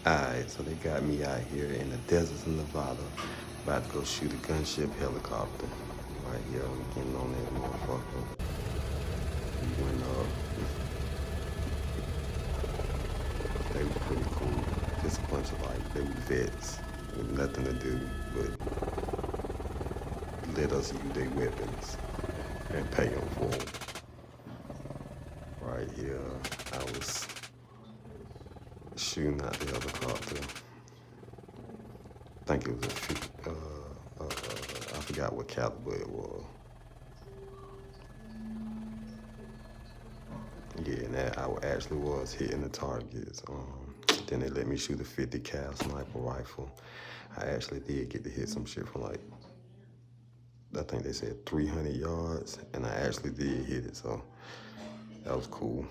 Alright, so they got me out here in the deserts of Nevada, about to go shoot a gunship helicopter. Right here, I'm getting on that motherfucker. We went up. They were pretty cool. Just a bunch of they were vets with nothing to do but let us use their weapons and pay them for them. Right here, I was shooting out the helicopter. I think it was I forgot what caliber it was. Yeah, and that I actually was hitting the targets. Then they let me shoot a 50 cal sniper rifle. I actually did get to hit some shit from I think they said 300 yards, and I actually did hit it, so that was cool.